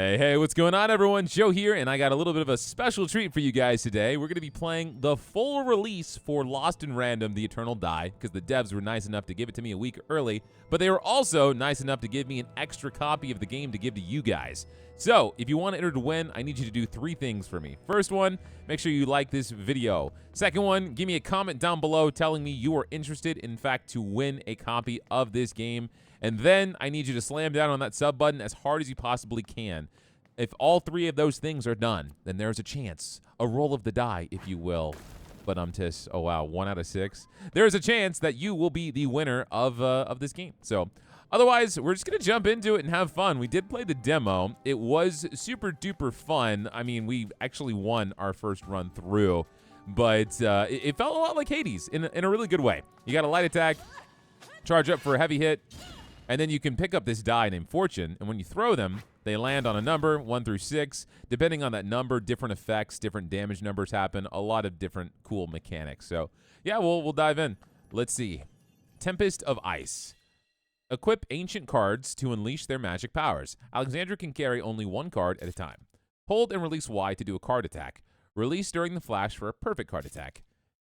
Hey, what's going on, everyone? Joe here, and I got a little bit of a special treat for you guys today. We're going to be playing the full release for Lost in Random, The Eternal Die, because the devs were nice enough to give it to me a week early, but they were also nice enough to give me an extra copy of the game to give to you guys. So, if you want to enter to win, I need you to do 3 things for me. First one, make sure you like this video. Second one, give me a comment down below telling me you are interested, in fact, to win a copy of this game. And then I need you to slam down on that sub button as hard as you possibly can. If all 3 of those things are done, then there's a chance, a roll of the die, if you will. But oh wow, 1 out of 6. There's a chance that you will be the winner of this game. So, otherwise, we're just gonna jump into it and have fun. We did play the demo. It was super duper fun. I mean, we actually won our first run through, but it felt a lot like Hades in a really good way. You got a light attack, charge up for a heavy hit, and then you can pick up this die named Fortune, and when you throw them, they land on a number, 1 through 6. Depending on that number, different effects, different damage numbers happen, a lot of different cool mechanics. So, yeah, we'll dive in. Let's see. Tempest of Ice. Equip ancient cards to unleash their magic powers. Alexandra can carry only 1 card at a time. Hold and release Y to do a card attack. Release during the flash for a perfect card attack.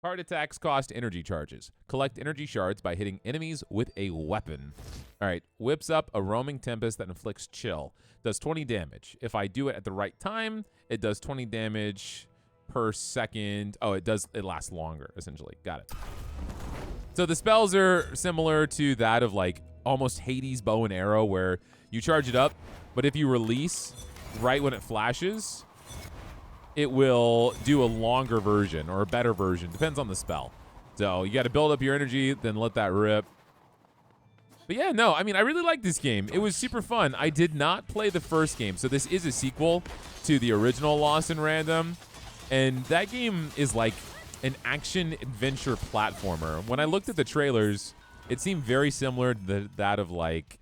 Card attacks cost energy charges. Collect energy shards by hitting enemies with a weapon. All right, whips up a roaming tempest that inflicts chill. Does 20 damage. If I do it at the right time, it does 20 damage per second. Oh, it lasts longer, essentially. Got it. So the spells are similar to that of like almost Hades bow and arrow, where you charge it up, but if you release right when it flashes, it will do a longer version or a better version. Depends on the spell. So you got to build up your energy, then let that rip. But yeah, no, I mean, I really like this game. It was super fun. I did not play the first game, so this is a sequel to the original Lost in Random. And that game is like an action-adventure platformer. When I looked at the trailers, it seemed very similar to that of like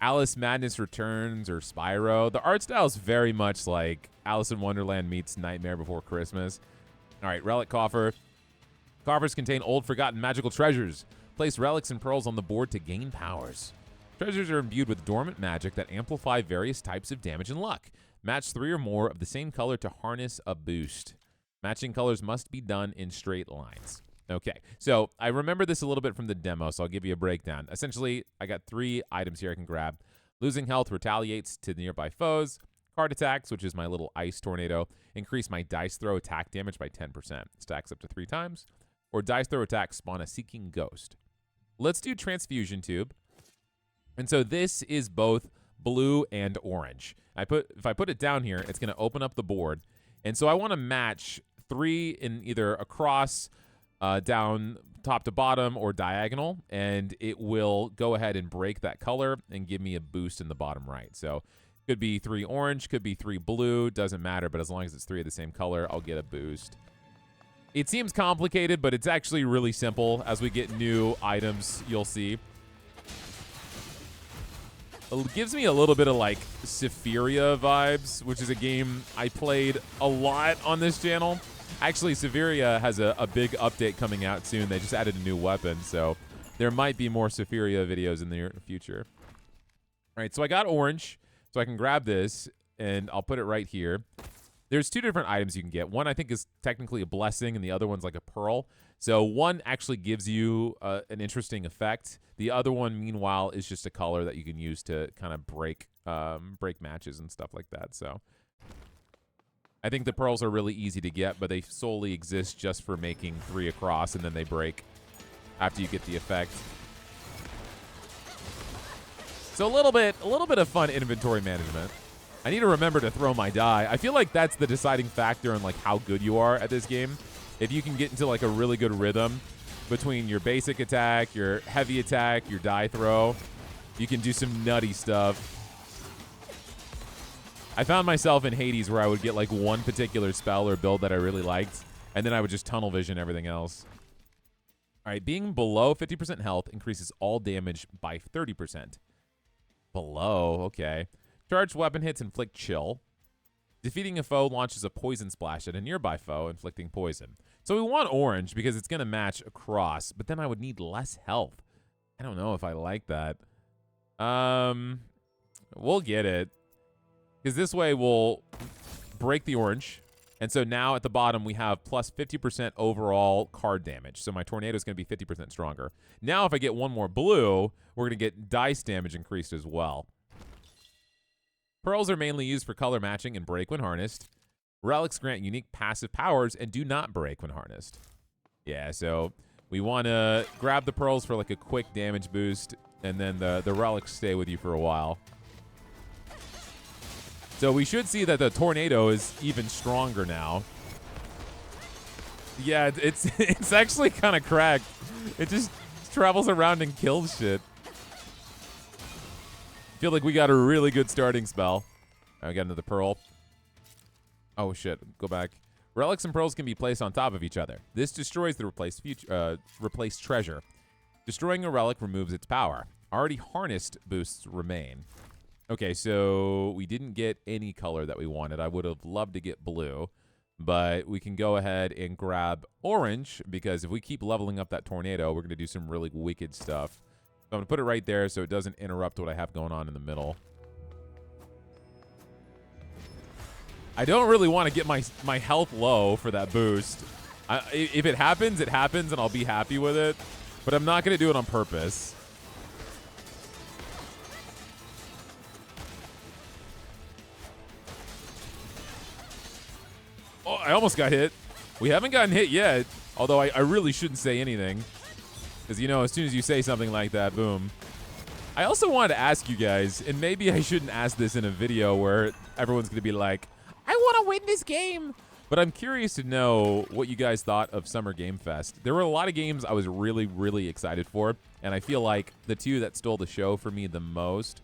Alice Madness Returns or Spyro. The art style is very much like Alice in Wonderland meets Nightmare Before Christmas. All right, relic coffer. Coffers contain old forgotten magical treasures. Place relics and pearls on the board to gain powers. Treasures are imbued with dormant magic that amplify various types of damage and luck. Match 3 or more of the same color to harness a boost. Matching colors must be done in straight lines. Okay, so I remember this a little bit from the demo, so I'll give you a breakdown. Essentially, I got 3 items here I can grab. Losing health retaliates to nearby foes. Card attacks, which is my little ice tornado, increase my dice throw attack damage by 10%. Stacks up to 3 times. Or dice throw attacks spawn a seeking ghost. Let's do transfusion tube. And so this is both blue and orange. If I put it down here, it's going to open up the board. And so I want to match 3 in either across, down top to bottom, or diagonal, and it will go ahead and break that color and give me a boost in the bottom right. So could be 3 orange, could be 3 blue, doesn't matter, but as long as it's 3 of the same color, I'll get a boost. It seems complicated, but it's actually really simple. As we get new items, you'll see. It gives me a little bit of like Sephiria vibes, which is a game I played a lot on this channel. Actually, Sephiria has a big update coming out soon. They just added a new weapon, so there might be more Sephiria videos in the near future. All right, so I got orange, so I can grab this, and I'll put it right here. There's 2 different items you can get. One I think is technically a blessing, and the other one's like a pearl. So one actually gives you an interesting effect. The other one, meanwhile, is just a color that you can use to kind of break matches and stuff like that. So I think the pearls are really easy to get, but they solely exist just for making 3 across, and then they break after you get the effect. So a little bit of fun inventory management. I need to remember to throw my die. I feel like that's the deciding factor in like how good you are at this game. If you can get into like a really good rhythm between your basic attack, your heavy attack, your die throw, you can do some nutty stuff. I found myself in Hades where I would get like one particular spell or build that I really liked, and then I would just tunnel vision everything else. All right, being below 50% health increases all damage by 30%. Below, okay. Charged weapon hits inflict chill. Defeating a foe launches a poison splash at a nearby foe, inflicting poison. So we want orange because it's going to match across, but then I would need less health. I don't know if I like that. We'll get it. Because this way we'll break the orange. And so now at the bottom, we have plus 50% overall card damage. So my tornado is going to be 50% stronger. Now if I get one more blue, we're going to get dice damage increased as well. Pearls are mainly used for color matching and break when harnessed. Relics grant unique passive powers and do not break when harnessed. Yeah, so we want to grab the pearls for like a quick damage boost, and then the relics stay with you for a while. So we should see that the tornado is even stronger now. Yeah, it's actually kind of cracked. It just travels around and kills shit. Feel like we got a really good starting spell. I got another pearl. Oh shit, go back. Relics and pearls can be placed on top of each other. This destroys the replaced treasure. Destroying a relic removes its power. Already harnessed boosts remain. Okay, so we didn't get any color that we wanted. I would have loved to get blue, but we can go ahead and grab orange, because if we keep leveling up that tornado, we're going to do some really wicked stuff. So I'm going to put it right there so it doesn't interrupt what I have going on in the middle. I don't really want to get my health low for that boost. If it happens, and I'll be happy with it, but I'm not going to do it on purpose. Oh, I almost got hit. We haven't gotten hit yet, although I really shouldn't say anything. Because, you know, as soon as you say something like that, boom. I also wanted to ask you guys, and maybe I shouldn't ask this in a video where everyone's going to be like, I want to win this game. But I'm curious to know what you guys thought of Summer Game Fest. There were a lot of games I was really, really excited for, and I feel like the two that stole the show for me the most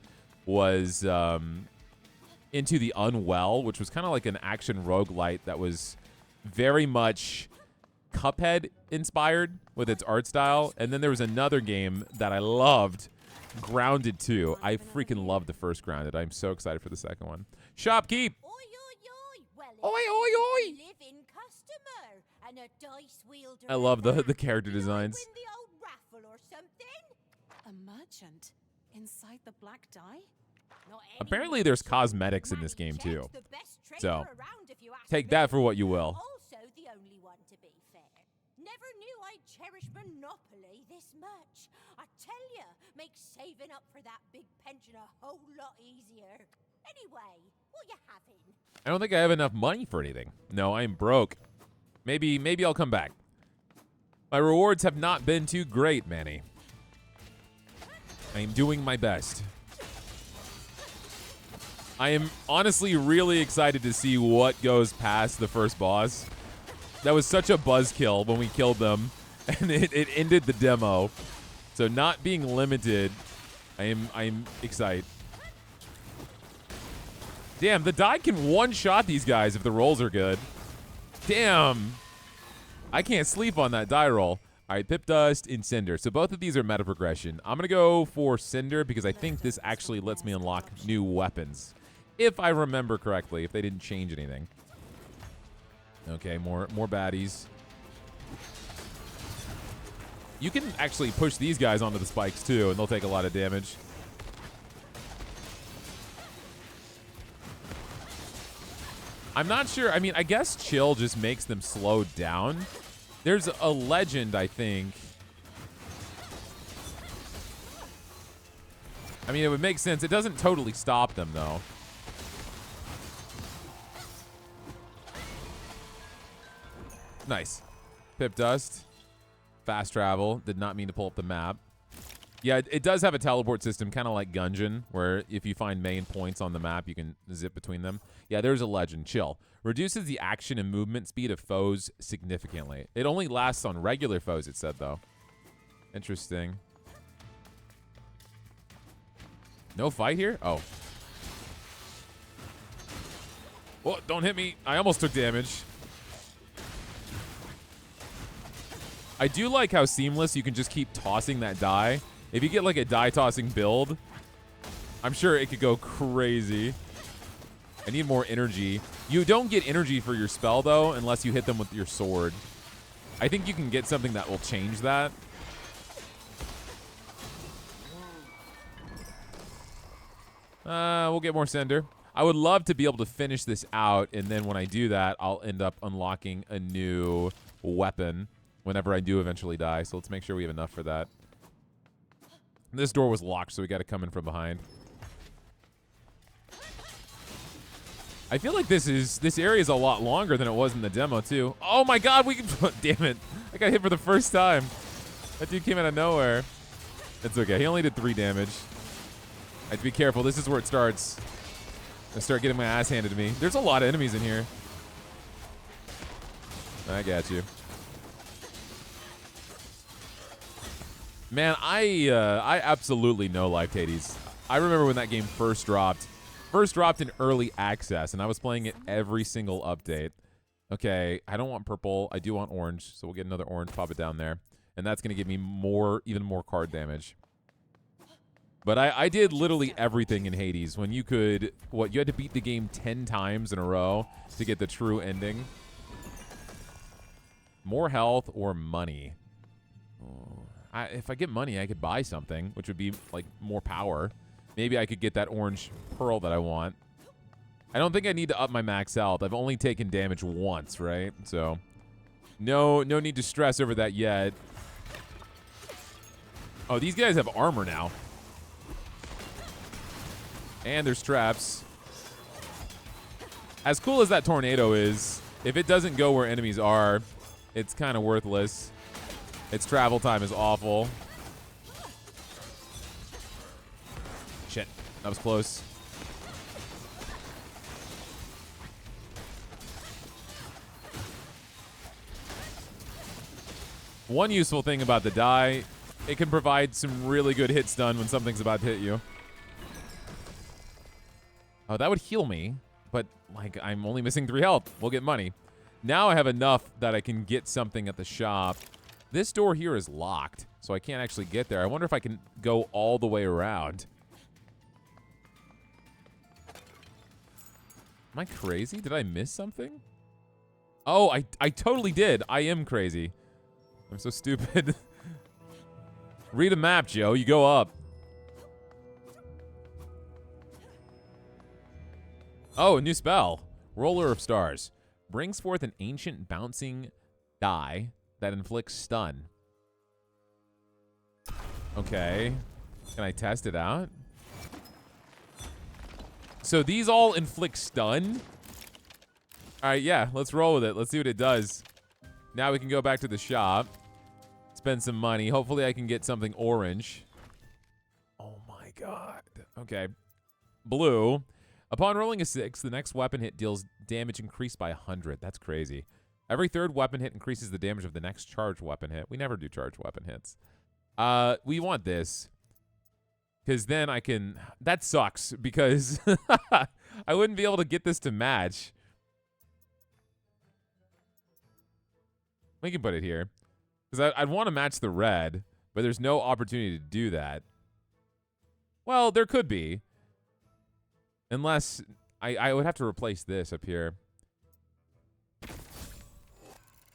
was Into the Unwell, which was kind of like an action roguelite that was very much Cuphead inspired with its art style. And then there was another game that I loved, Grounded 2. I freaking loved the first Grounded. I'm so excited for the second one. Shopkeep. Oi, oi, oi. I love the character designs. A merchant inside the black die? Apparently there's cosmetics in this game too. So take that for what you will. Also the only one, to be fair. Never knew I'd cherish Monopoly this much. I tell ya, makes saving up for that big pension a whole lot easier. Anyway, what you having? I don't think I have enough money for anything. No, I'm broke. Maybe I'll come back. My rewards have not been too great, Mannie. I am doing my best. I am honestly really excited to see what goes past the first boss. That was such a buzzkill when we killed them, and it ended the demo. So not being limited, I'm excited. Damn, the die can one-shot these guys if the rolls are good. Damn. I can't sleep on that die roll. All right, Pip Dust and Cinder. So both of these are meta progression. I'm going to go for Cinder because I think this actually lets me unlock new weapons. If I remember correctly, if they didn't change anything. Okay, more baddies. You can actually push these guys onto the spikes too, and they'll take a lot of damage. I'm not sure. I mean, I guess chill just makes them slow down. There's a legend, I think. I mean, it would make sense. It doesn't totally stop them, though. Nice. Pip Dust. Fast travel. Did not mean to pull up the map. Yeah, it does have a teleport system, kind of like Gungeon, where if you find main points on the map, you can zip between them. Yeah, there's a legend. Chill. Reduces the action and movement speed of foes significantly. It only lasts on regular foes, it said, though. Interesting. No fight here? Oh. Oh, don't hit me. I almost took damage. I do like how seamless you can just keep tossing that die. If you get like a die tossing build, I'm sure it could go crazy. I need more energy. You don't get energy for your spell, though, unless you hit them with your sword. I think you can get something that will change that. We'll get more Cinder. I would love to be able to finish this out, and then when I do that, I'll end up unlocking a new weapon whenever I do eventually die. So let's make sure we have enough for that. This door was locked, so we got to come in from behind. I feel like this area is a lot longer than it was in the demo too. Oh my God, we can, damn it. I got hit for the first time. That dude came out of nowhere. It's okay, he only did 3 damage. I have to be careful, this is where it starts. I start getting my ass handed to me. There's a lot of enemies in here. I got you. Man, I absolutely no-liked Hades. I remember when that game first dropped in early access, and I was playing it every single update. Okay, I don't want purple. I do want orange, so we'll get another orange, pop it down there. And that's going to give me even more card damage. But I did literally everything in Hades. When you could, you had to beat the game 10 times in a row to get the true ending. More health or money. Oh, if I get money, I could buy something, which would be like more power. Maybe I could get that orange pearl that I want. I don't think I need to up my max health. I've only taken damage once, right? So no need to stress over that yet. Oh, these guys have armor now. And there's traps. As cool as that tornado is, if it doesn't go where enemies are, it's kind of worthless. Its travel time is awful. Shit, that was close. One useful thing about the die, it can provide some really good hit stun when something's about to hit you. Oh, that would heal me, but like I'm only missing 3 health. We'll get money. Now I have enough that I can get something at the shop. This door here is locked, so I can't actually get there. I wonder if I can go all the way around. Am I crazy? Did I miss something? Oh, I totally did. I am crazy. I'm so stupid. Read a map, Joe. You go up. Oh, a new spell. Roller of Stars. Brings forth an ancient bouncing die that inflicts stun. Okay. Can I test it out? So these all inflict stun? All right, yeah, let's roll with it. Let's see what it does. Now we can go back to the shop. Spend some money. Hopefully I can get something orange. Oh my God. Okay. Blue. Upon rolling a 6, the next weapon hit deals damage increased by 100. That's crazy. Every 3rd weapon hit increases the damage of the next charged weapon hit. We never do charged weapon hits. We want this. Because then I can... That sucks, because I wouldn't be able to get this to match. We can put it here. Because I'd want to match the red, but there's no opportunity to do that. Well, there could be. Unless I would have to replace this up here.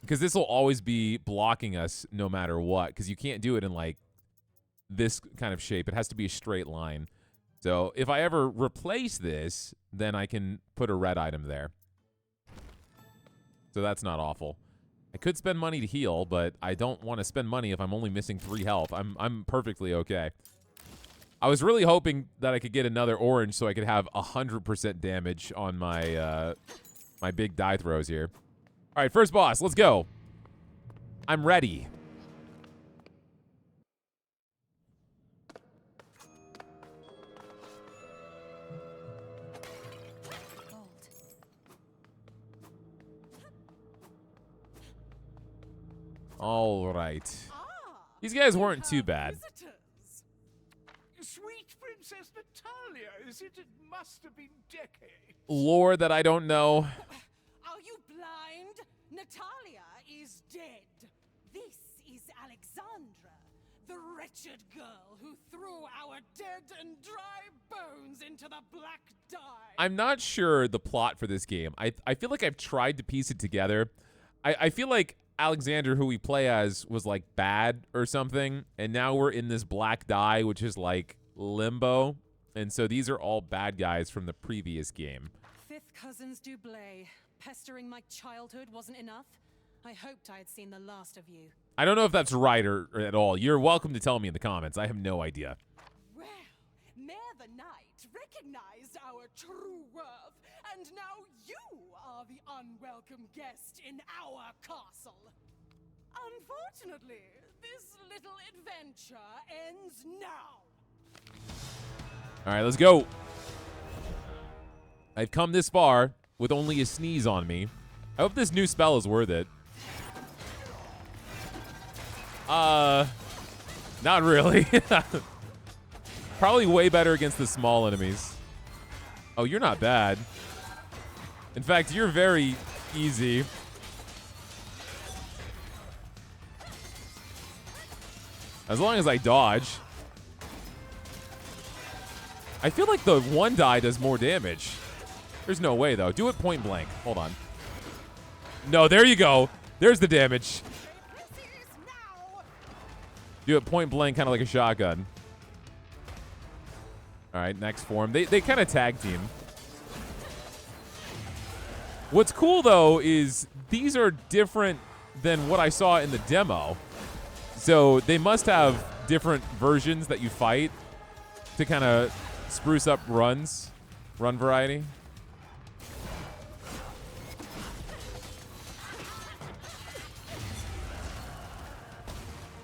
Because this will always be blocking us no matter what. Because you can't do it in like this kind of shape. It has to be a straight line. So if I ever replace this, then I can put a red item there. So that's not awful. I could spend money to heal, but I don't want to spend money if I'm only missing 3 health. I'm perfectly okay. I was really hoping that I could get another orange so I could have 100% damage on my my big die throws here. All right, first boss, let's go. I'm ready. All right. These guys weren't too bad. Sweet Princess Natalia, is it? It must have been decades. Lore that I don't know. Are you blind? Natalia is dead. This is Alexandra, the wretched girl who threw our dead and dry bones into the black dye. I'm not sure the plot for this game. I feel like I've tried to piece it together. I feel like Alexander, who we play as, was like bad or something, and now we're in this black dye, which is like limbo. And so these are all bad guys from the previous game. Fifth cousins Dublé. Pestering my childhood wasn't enough? I hoped I had seen the last of you. I don't know if that's right or at all. You're welcome to tell me in the comments. I have no idea. Well, Mayor the Knight recognized our true worth, and now you are the unwelcome guest in our castle. Unfortunately, this little adventure ends now. All right, let's go. I've come this far with only a sneeze on me. I hope this new spell is worth it. Not really. Probably way better against the small enemies. Oh, you're not bad. In fact, you're very easy. As long as I dodge. I feel like the one die does more damage. There's no way, though. Do it point blank. Hold on. No, there you go. There's the damage. Do it point blank, kind of like a shotgun. All right, next form. They kind of tag team. What's cool, though, is these are different than what I saw in the demo. So they must have different versions that you fight to kind of spruce up run variety.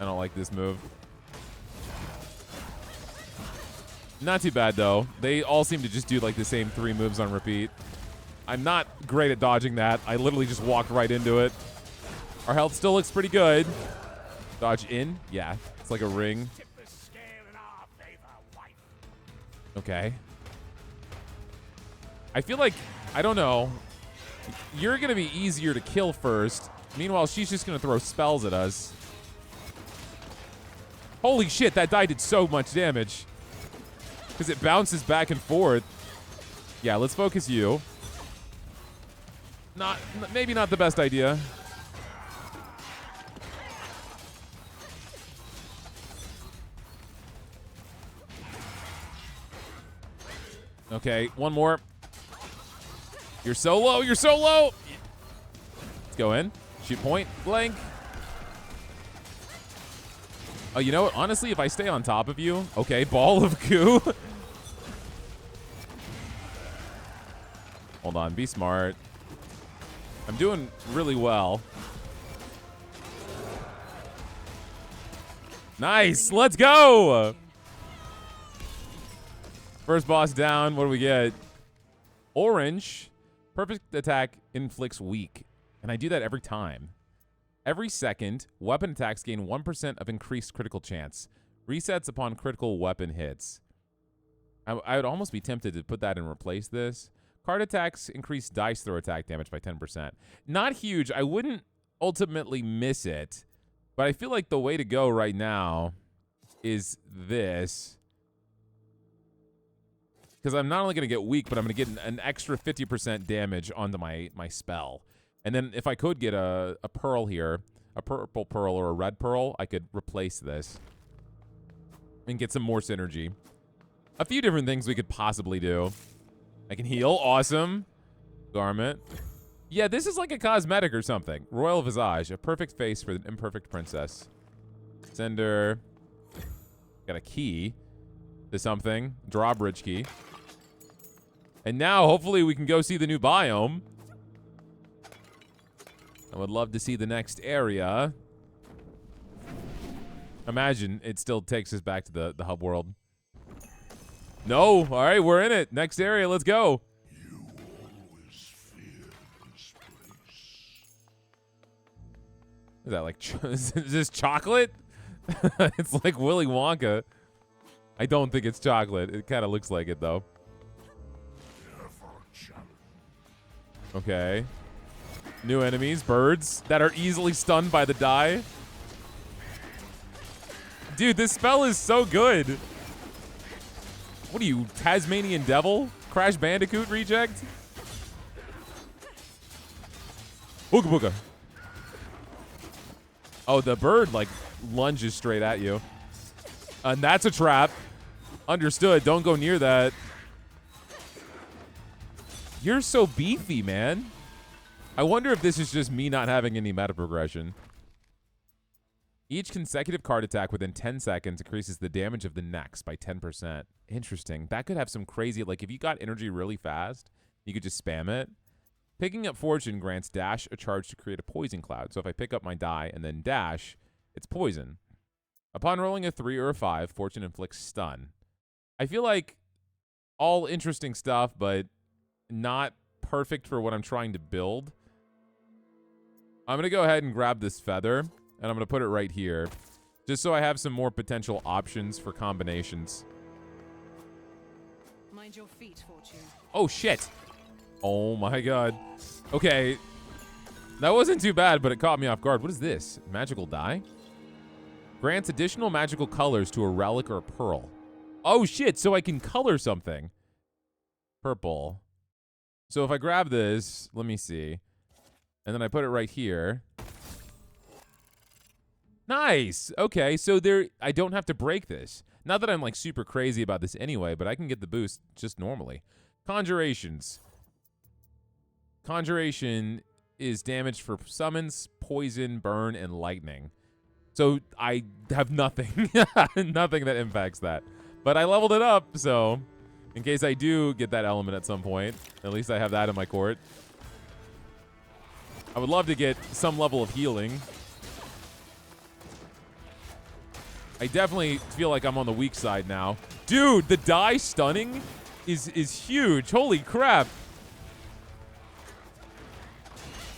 I don't like this move. Not too bad, though. They all seem to just do like the same 3 moves on repeat. I'm not great at dodging that. I literally just walked right into it. Our health still looks pretty good. Dodge in? Yeah. It's like a ring. Okay. I feel like, I don't know. You're going to be easier to kill first. Meanwhile, she's just going to throw spells at us. Holy shit, that die did so much damage. Because it bounces back and forth. Yeah, let's focus you. Maybe not the best idea. Okay, one more. You're so low, you're so low. Let's go in. Shoot point blank. Oh, you know what? Honestly, if I stay on top of you, okay, ball of goo. Hold on, be smart. I'm doing really well. Nice, let's go. First boss down, what do we get? Orange, perfect attack inflicts weak. And I do that every time. Every second, weapon attacks gain 1% of increased critical chance. Resets upon critical weapon hits. I would almost be tempted to put that and replace this. Card attacks increase dice throw attack damage by 10%. Not huge. I wouldn't ultimately miss it. But I feel like the way to go right now is this. Because I'm not only going to get weak, but I'm going to get an extra 50% damage onto my spell. And then if I could get a pearl here, a purple pearl or a red pearl, I could replace this and get some more synergy. A few different things we could possibly do. I can heal. Awesome. Garment. Yeah, this is like a cosmetic or something. Royal Visage, a perfect face for an imperfect princess. Sender. Got a key to something. Drawbridge key. And now, hopefully, we can go see the new biome. I would love to see the next area. Imagine it still takes us back to the hub world. No. All right, we're in it. Next area. Let's go. You always feared this place. Is that like, is this chocolate? It's like Willy Wonka. I don't think it's chocolate. It kind of looks like it, though. Okay. New enemies, birds that are easily stunned by the die. Dude, this spell is so good. What are you, Tasmanian Devil? Crash Bandicoot reject? Booga booga. Oh, the bird, like, lunges straight at you. And that's a trap. Understood. Don't go near that. You're so beefy, man. I wonder if this is just me not having any meta progression. Each consecutive card attack within 10 seconds increases the damage of the next by 10%. Interesting. That could have some crazy, like if you got energy really fast, you could just spam it. Picking up Fortune grants dash a charge to create a poison cloud. So if I pick up my die and then dash, it's poison. Upon rolling a 3 or a 5, Fortune inflicts stun. I feel like all interesting stuff, but not perfect for what I'm trying to build. I'm going to go ahead and grab this feather, and I'm going to put it right here, just so I have some more potential options for combinations. Mind your feet, Fortune. Oh, shit. Oh, my God. Okay. That wasn't too bad, but it caught me off guard. What is this? Magical die? Grants additional magical colors to a relic or a pearl. Oh, shit. So I can color something. Purple. So if I grab this, let me see. And then I put it right here. Nice. Okay, so I don't have to break this. Not that I'm like super crazy about this anyway, but I can get the boost just normally. Conjurations. Conjuration is damage for summons, poison, burn, and lightning. So I have nothing. Nothing that impacts that. But I leveled it up, so in case I do get that element at some point, at least I have that in my court. I would love to get some level of healing. I definitely feel like I'm on the weak side now. Dude, the die stunning is huge. Holy crap.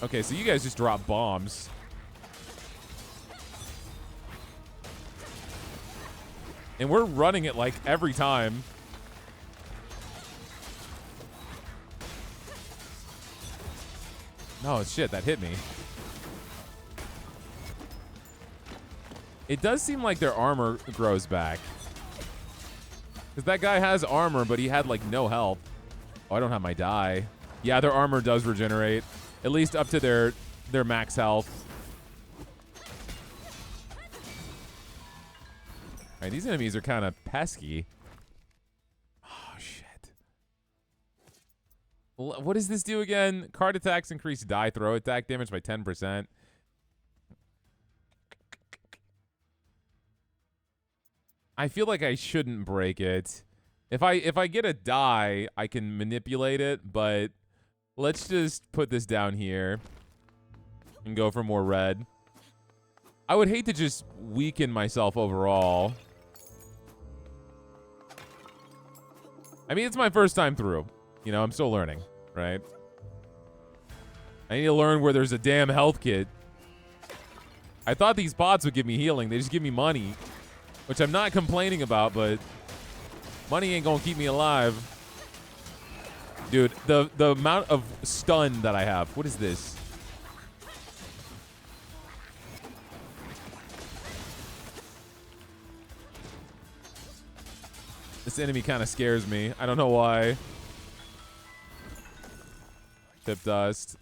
Okay, so you guys just drop bombs. And we're running it like every time. Oh, shit, that hit me. It does seem like their armor grows back. Because that guy has armor, but he had, like, no health. Oh, I don't have my die. Yeah, their armor does regenerate. At least up to their max health. All right, these enemies are kind of pesky. Oh, shit. What does this do again? Card attacks increase die throw attack damage by 10%. I feel like I shouldn't break it. If I get a die, I can manipulate it, but let's just put this down here and go for more red. I would hate to just weaken myself overall. I mean, it's my first time through. You know, I'm still learning, right? I need to learn where there's a damn health kit. I thought these pots would give me healing. They just give me money, which I'm not complaining about, but money ain't gonna keep me alive. Dude, the amount of stun that I have. What is this? This enemy kind of scares me. I don't know why. Tip dust.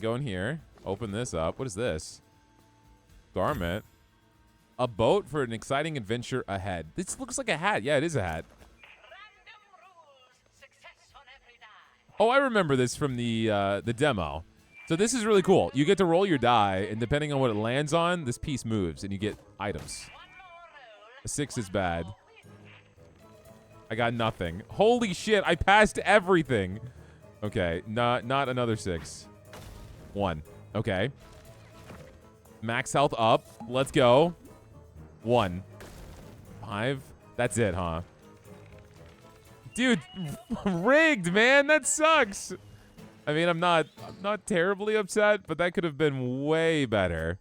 Go in here. Open this up. What is this? Garment. A boat for an exciting adventure ahead. This looks like a hat. Yeah, it is a hat. Oh, I remember this from the demo. So this is really cool. You get to roll your die, and depending on what it lands on, this piece moves, and you get items. A 6 is bad. I got nothing. Holy shit, I passed everything. Okay, not another 6. 1. Okay. Max health up. Let's go. 1. 5. That's it, huh? Dude, rigged, man. That sucks. I mean, I'm not terribly upset, but that could have been way better.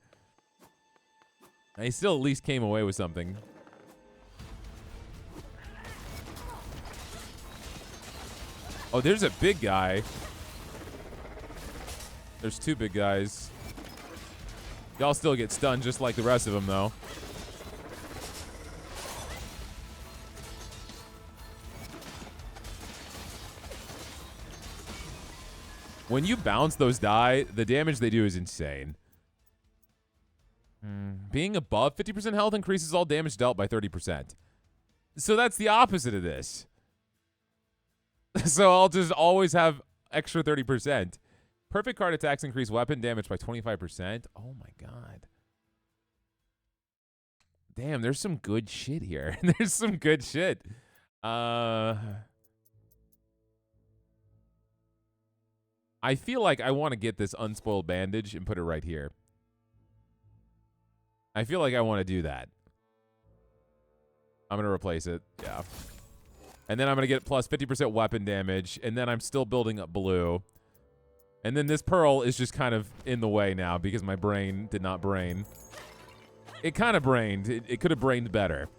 I still at least came away with something. Oh, there's a big guy. There's 2 big guys. Y'all still get stunned just like the rest of them, though. When you bounce those die, the damage they do is insane. Being above 50% health increases all damage dealt by 30%. So that's the opposite of this. So I'll just always have extra 30%. Perfect card attacks increase weapon damage by 25%. Oh my god. Damn, there's some good shit here. There's some good shit. I feel like I want to get this unspoiled bandage and put it right here. I feel like I want to do that. I'm going to replace it. Yeah. And then I'm going to get plus 50% weapon damage. And then I'm still building up blue. And then this pearl is just kind of in the way now because my brain did not brain. It kind of brained. It could have brained better.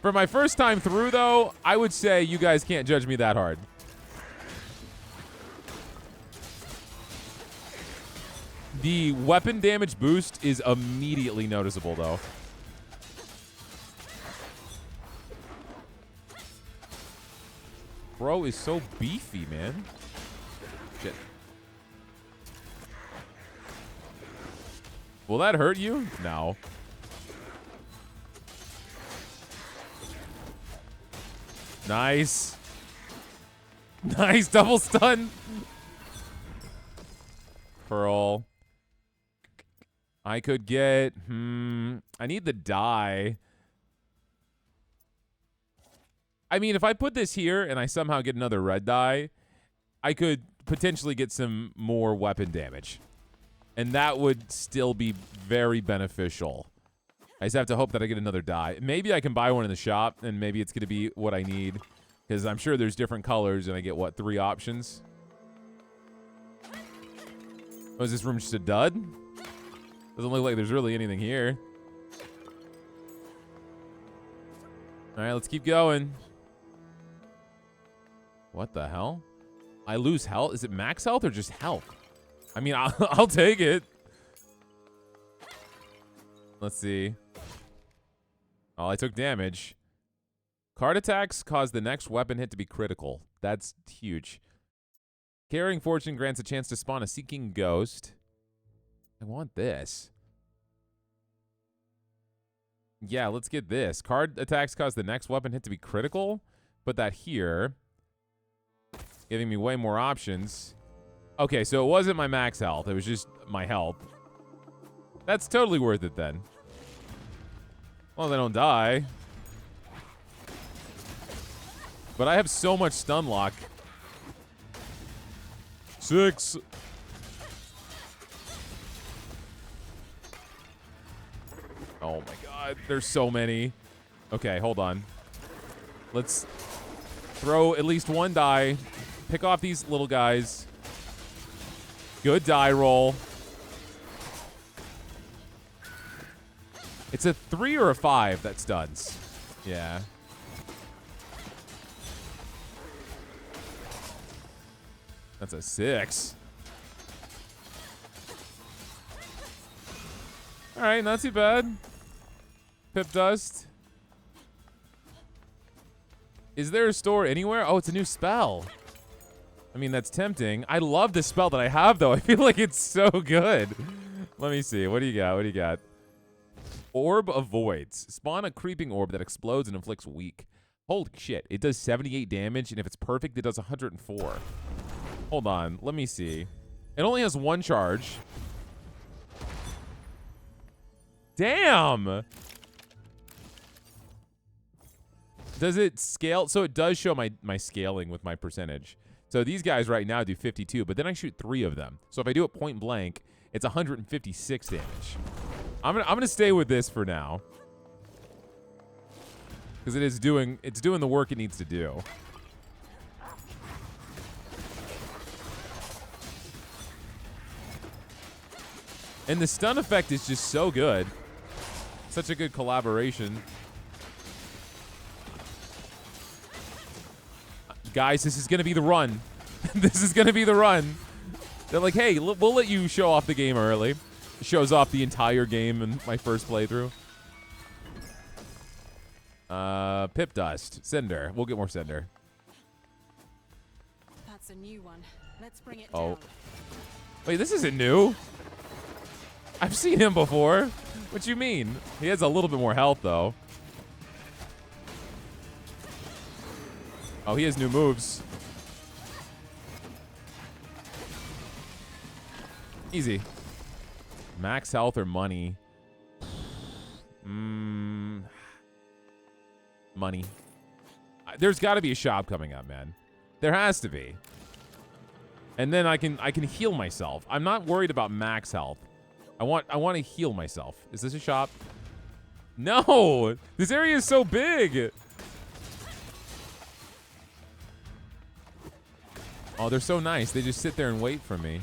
For my first time through, though, I would say you guys can't judge me that hard. The weapon damage boost is immediately noticeable, though. Bro is so beefy, man. Shit. Will that hurt you? No. Nice. Nice double stun. Pearl. I could get, I need the die. I mean, if I put this here and I somehow get another red die, I could potentially get some more weapon damage. And that would still be very beneficial. I just have to hope that I get another die. Maybe I can buy one in the shop, and maybe it's going to be what I need. Because I'm sure there's different colors, and I get, what, 3 options? Oh, is this room just a dud? Doesn't look like there's really anything here. All right, let's keep going. What the hell? I lose health? Is it max health or just health? I mean, I'll take it. Let's see. Oh, I took damage. Card attacks cause the next weapon hit to be critical. That's huge. Carrying Fortune grants a chance to spawn a Seeking Ghost. I want this. Yeah, let's get this. Card attacks cause the next weapon hit to be critical. Put that here. Giving me way more options. Okay, so it wasn't my max health. It was just my health. That's totally worth it then. Well, they don't die. But I have so much stun lock. 6. Oh my god, there's so many. Okay, hold on. Let's throw at least one die. Pick off these little guys. Good die roll. It's a 3 or a 5 that stuns. Yeah. That's a 6. All right, not too bad. Pip Dust. Is there a store anywhere? Oh, it's a new spell. I mean, that's tempting. I love this spell that I have, though. I feel like it's so good. Let me see. What do you got? What do you got? Orb of Voids. Spawn a creeping orb that explodes and inflicts weak. Holy shit. It does 78 damage, and if it's perfect, it does 104. Hold on. Let me see. It only has 1 charge. Damn! Does it scale? So it does show my scaling with my percentage. So these guys right now do 52, but then I shoot 3 of them. So if I do it point blank, it's 156 damage. I'm gonna stay with this for now. Because it's doing the work it needs to do. And the stun effect is just so good. Such a good collaboration. Guys, this is going to be the run. This is going to be the run. They're like, hey, we'll let you show off the game early. Shows off the entire game in my first playthrough. Pip Dust. Cinder. We'll get more Cinder. That's a new one. Let's bring it down. Wait, this isn't new. I've seen him before. What you mean? He has a little bit more health, though. Oh, he has new moves. Easy. Max health or money? Money. There's got to be a shop coming up, man. There has to be. And then I can heal myself. I'm not worried about max health. I want to heal myself. Is this a shop? No! This area is so big! Oh, they're so nice. They just sit there and wait for me.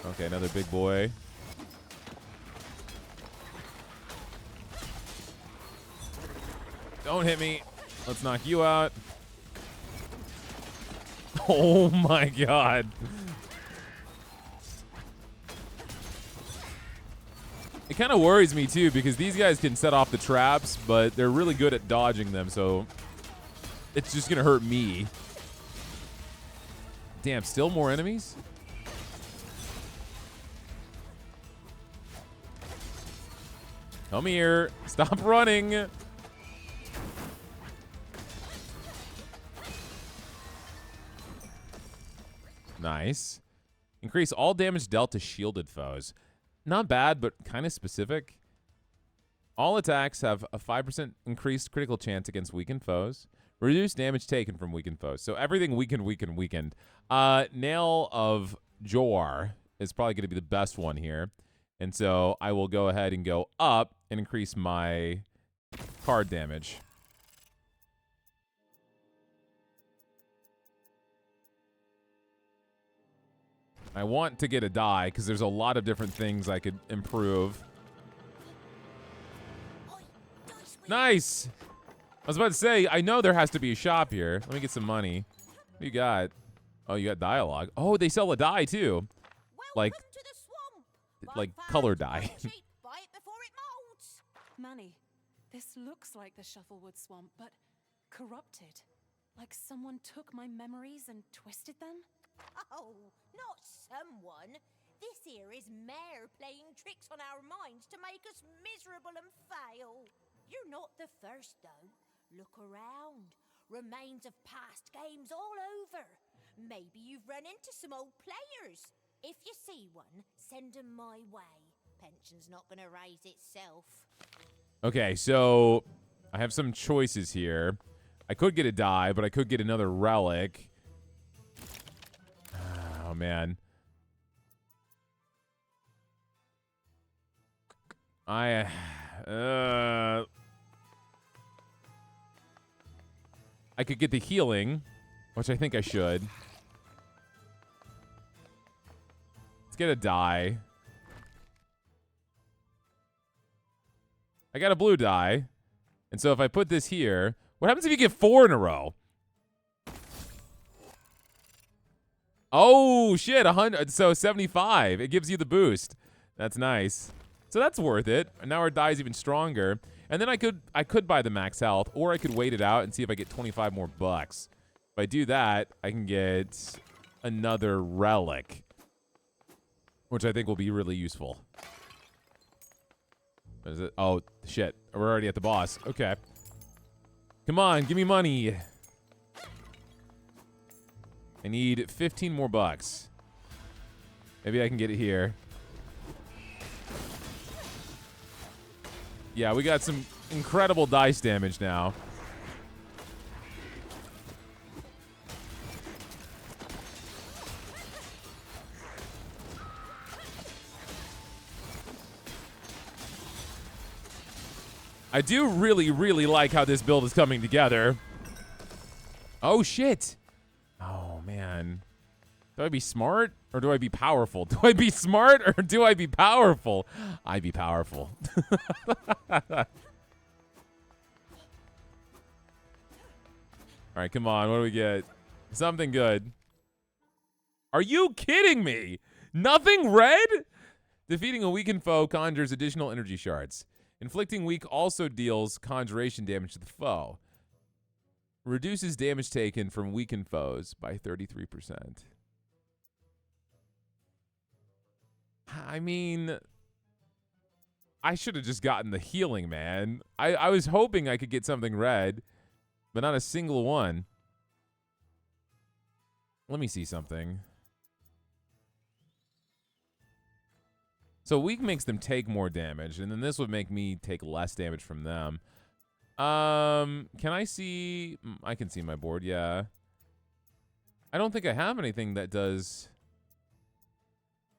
Okay, another big boy. Don't hit me. Let's knock you out. Oh my god. It kind of worries me too because these guys can set off the traps, but they're really good at dodging them, so it's just gonna hurt me. Damn, still more enemies? Come here. Stop running. Nice. Increase all damage dealt to shielded foes. Not bad, but kind of specific. All attacks have a 5% increased critical chance against weakened foes. Reduce damage taken from weakened foes. So everything weakened. Nail of Jor is probably going to be the best one here. And so I will go ahead and go up and increase my card damage. I want to get a die because there's a lot of different things I could improve. Nice! I was about to say, I know there has to be a shop here. Let me get some money. What do you got? Oh, you got dialogue. Oh, they sell a die too. Like color dye. Mannie, this looks like the Shufflewood Swamp, but corrupted. Like someone took my memories and twisted them? Oh, not someone. This here is Mare playing tricks on our minds to make us miserable and fail. You're not the first, though. Look around. Remains of past games all over. Maybe you've run into some old players. If you see one, send them my way. Pension's not gonna raise itself. Okay, so I have some choices here. I could get a die, but I could get another relic. Oh, man. I could get the healing, which I think I should. Let's get a die. I got a blue die. And so if I put this here, what happens if you get 4 in a row? Oh, shit, 100. So 75. It gives you the boost. That's nice. So that's worth it. And now our die's even stronger. And then I could buy the max health, or I could wait it out and see if I get 25 more bucks. If I do that, I can get another relic, which I think will be really useful. What is it? Oh, shit. We're already at the boss. Okay. Come on, give me money. I need 15 more bucks. Maybe I can get it here. Yeah, we got some incredible dice damage now. I do really, really like how this build is coming together. Oh, shit. Oh, man. Do I be smart or do I be powerful? Do I be smart or do I be powerful? I be powerful. All right, come on. What do we get? Something good. Are you kidding me? Nothing red? Defeating a weakened foe conjures additional energy shards. Inflicting weak also deals conjuration damage to the foe. Reduces damage taken from weakened foes by 33%. I mean, I should have just gotten the healing, man. I was hoping I could get something red, but not a single one. Let me see something. So weak makes them take more damage, and then this would make me take less damage from them. Can I see? I can see my board, yeah. I don't think I have anything that does...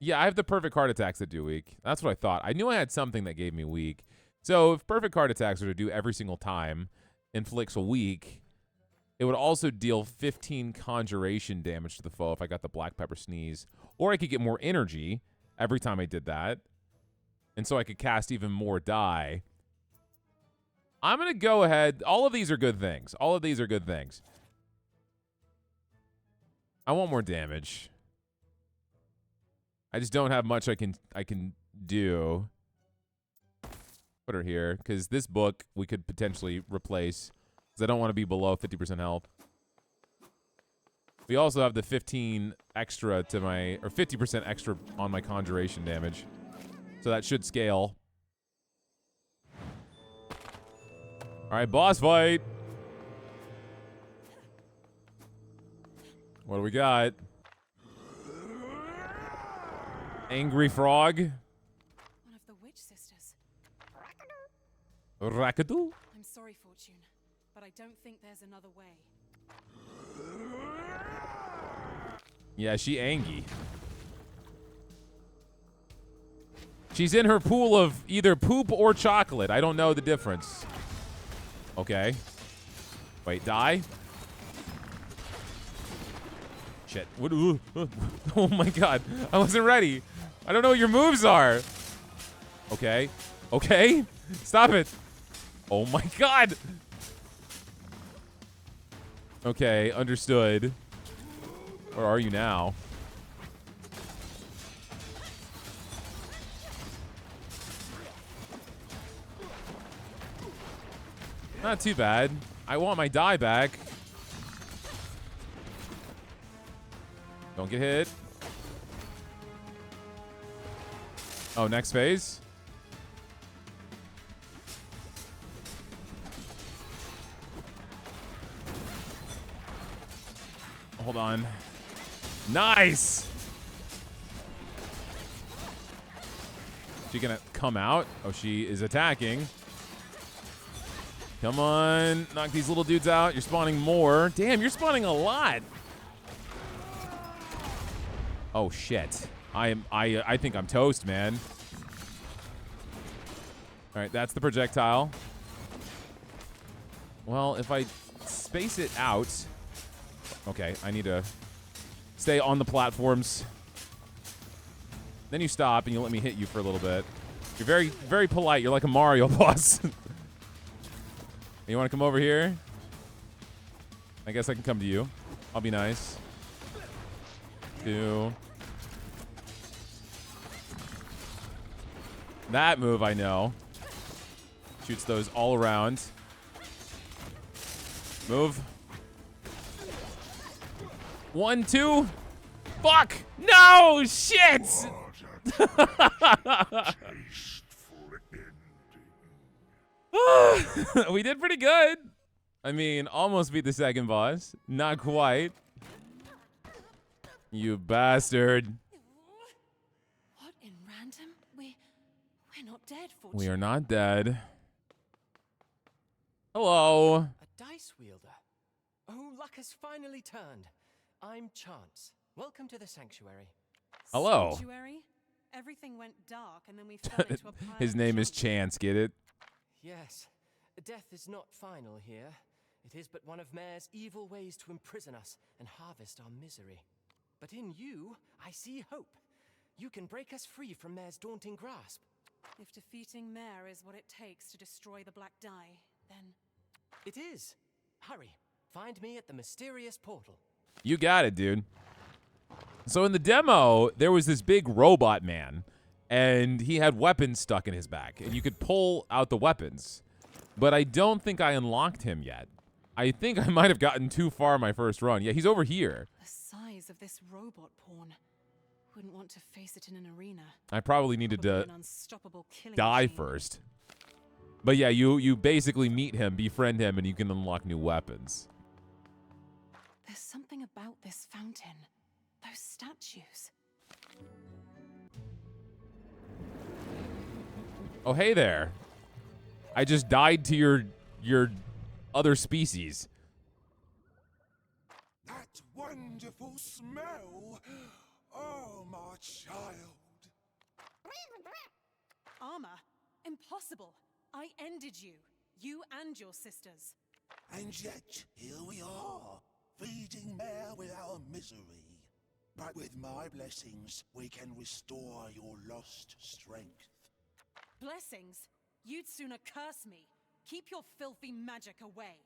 Yeah, I have the perfect heart attacks that do weak. That's what I thought. I knew I had something that gave me weak. So if perfect heart attacks were to do every single time, inflicts a weak, it would also deal 15 conjuration damage to the foe if I got the black pepper sneeze. Or I could get more energy every time I did that. And so I could cast even more die. I'm going to go ahead. All of these are good things. All of these are good things. I want more damage. I just don't have much I can do. Put her here, because this book we could potentially replace, because I don't want to be below 50% health. We also have the 15 extra to my, or 50% extra on my conjuration damage, so that should scale. All right, boss fight. What do we got? Angry frog. One of the witch sisters. Rakadu. I'm sorry, Fortune, but I don't think there's another way. Yeah, she angry. She's in her pool of either poop or chocolate. I don't know the difference. Okay. Wait, die? Shit. What? Oh my god. I wasn't ready. I don't know what your moves are. Okay. Okay. Stop it. Oh my god. Okay, understood. Where are you now? Not too bad. I want my die back. Don't get hit. Oh, next phase. Hold on. Nice! She gonna come out? Oh, she is attacking. Come on, knock these little dudes out. You're spawning more. Damn, you're spawning a lot. Oh shit. I think I'm toast, man. All right, that's the projectile. Well, if I space it out. Okay, I need to stay on the platforms. Then you stop and you let me hit you for a little bit. You're very, very polite. You're like a Mario boss. You want to come over here? I guess I can come to you. I'll be nice. 2. That move I know. Shoots those all around. Move. 1, 2. Fuck! No! Shit! We did pretty good. I mean, almost beat the second boss. Not quite. You bastard. What in random? We're not dead, Fortune. We are not dead. Hello. A dice wielder. Oh, luck has finally turned. I'm Chance. Welcome to the sanctuary. Hello. Sanctuary? Everything went dark and then we fell into a pile His of name is junk. Chance, get it? Yes, death is not final here. It is but one of Mare's evil ways to imprison us and harvest our misery. But in you, I see hope. You can break us free from Mare's daunting grasp. If defeating Mare is what it takes to destroy the Black Die, then... It is. Hurry, find me at the mysterious portal. You got it, dude. So in the demo, there was this big robot man, and he had weapons stuck in his back, and you could pull out the weapons. But I don't think I unlocked him yet. I think I might have gotten too far my first run. Yeah, he's over here. The size of this robot pawn. wouldn't want to face it in an arena. I probably needed Probably to an unstoppable killing die machine. first. But yeah, you basically meet him, befriend him, and you can unlock new weapons. There's something about this fountain. Those statues. Oh, hey there. I just died to your other species. That wonderful smell! Oh, my child. Armor? Impossible. I ended you. You and your sisters. And yet, here we are, feeding Mare with our misery. But with my blessings, we can restore your lost strength. Blessings? You'd sooner curse me. Keep your filthy magic away.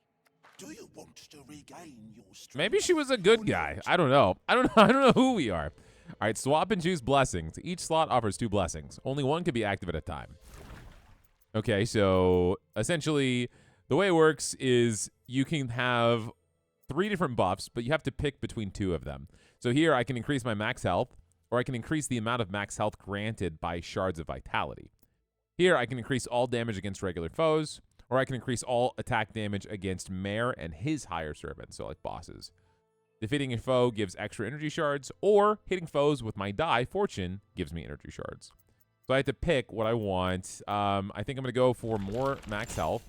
Do you want to regain your strength? Maybe she was a good guy. I don't know. I don't know who we are. All right, swap and choose blessings. Each slot offers 2 blessings. Only one can be active at a time. Okay, so essentially the way it works is you can have 3 different buffs, but you have to pick between 2 of them. So here I can increase my max health, or I can increase the amount of max health granted by shards of vitality. Here I can increase all damage against regular foes, or I can increase all attack damage against Mare and his higher servants, so like bosses. Defeating a foe gives extra energy shards, or hitting foes with my die, Fortune, gives me energy shards. So I have to pick what I want. I think I'm going to go for more max health.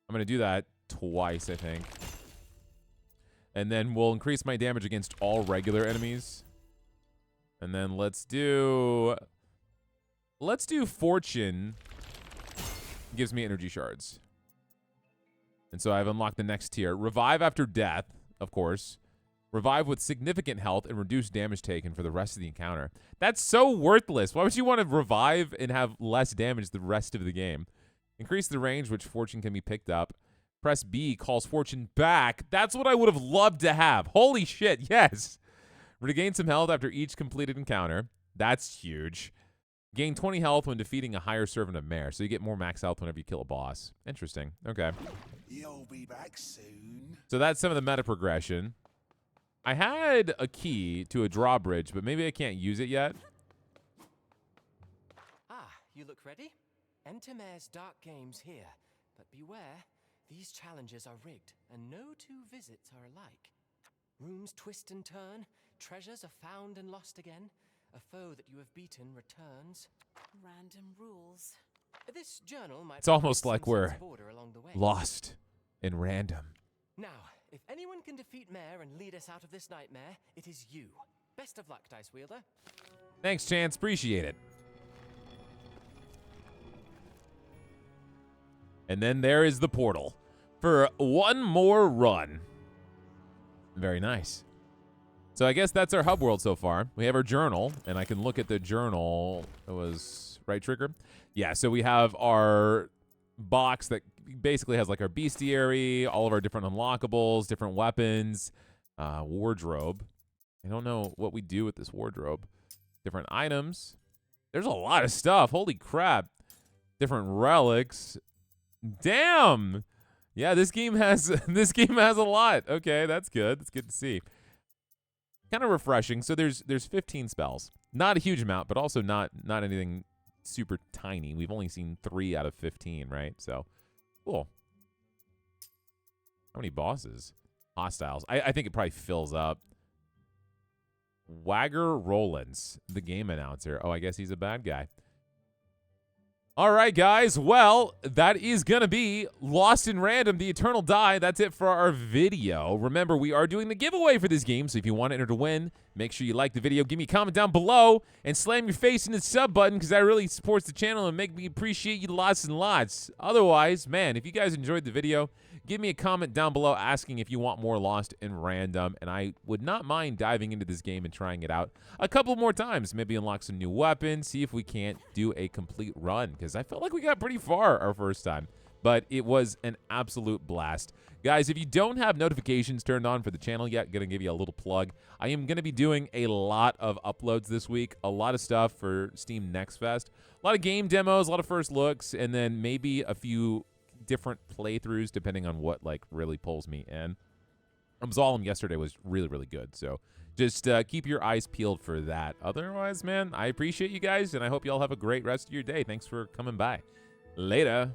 I'm going to do that twice, I think. And then we'll increase my damage against all regular enemies. And then let's do Fortune. Gives me energy shards. And so I've unlocked the next tier. Revive after death, of course. Revive with significant health and reduce damage taken for the rest of the encounter. That's so worthless. Why would you want to revive and have less damage the rest of the game? Increase the range which Fortune can be picked up. Press B calls Fortune back. That's what I would have loved to have. Holy shit, yes. Regain some health after each completed encounter. That's huge. Gain 20 health when defeating a higher servant of Mare. So you get more max health whenever you kill a boss. Interesting. Okay. You'll be back soon. So that's some of the meta progression. I had a key to a drawbridge, but maybe I can't use it yet. Ah, you look ready? Enter Mare's dark games here. But beware, these challenges are rigged, and no 2 visits are alike. Rooms twist and turn, treasures are found and lost again. A foe that you have beaten returns. Random rules. This journal might It's almost provide like some we're sense of order along the way. lost in random. Now, if anyone can defeat Mare and lead us out of this nightmare, it is you. Best of luck, Dice Wielder. Thanks, Chance. Appreciate it. And then there is the portal for one more run. Very nice. So I guess that's our hub world so far. We have our journal, and I can look at the journal. It was right trigger? Yeah, so we have our box that basically has like our bestiary, all of our different unlockables, different weapons, wardrobe. I don't know what we do with this wardrobe. Different items. There's a lot of stuff. Holy crap. Different relics. Damn. Yeah, this game has a lot. Okay, that's good. That's good to see. Kind of refreshing. So there's 15 spells. Not a huge amount, but also not anything super tiny. We've only seen 3 out of 15, right? So, cool. How many bosses? Hostiles. I think it probably fills up. Wagger Rollins, the game announcer. Oh, I guess he's a bad guy. All right, guys. Well, that is going to be Lost in Random, the Eternal Die. That's it for our video. Remember, we are doing the giveaway for this game, so if you want to enter to win, make sure you like the video, give me a comment down below, and slam your face in the sub button because that really supports the channel and make me appreciate you lots and lots. Otherwise, man, if you guys enjoyed the video, give me a comment down below asking if you want more Lost in Random, and I would not mind diving into this game and trying it out a couple more times. Maybe unlock some new weapons, see if we can't do a complete run, because I felt like we got pretty far our first time. But it was an absolute blast. Guys, if you don't have notifications turned on for the channel yet, going to give you a little plug. I am going to be doing a lot of uploads this week, a lot of stuff for Steam Next Fest, a lot of game demos, a lot of first looks, and then maybe a few different playthroughs depending on what like really pulls me in. Zalem yesterday was really, really good. So just keep your eyes peeled for that. Otherwise, man, I appreciate you guys, and I hope you all have a great rest of your day. Thanks for coming by. Later.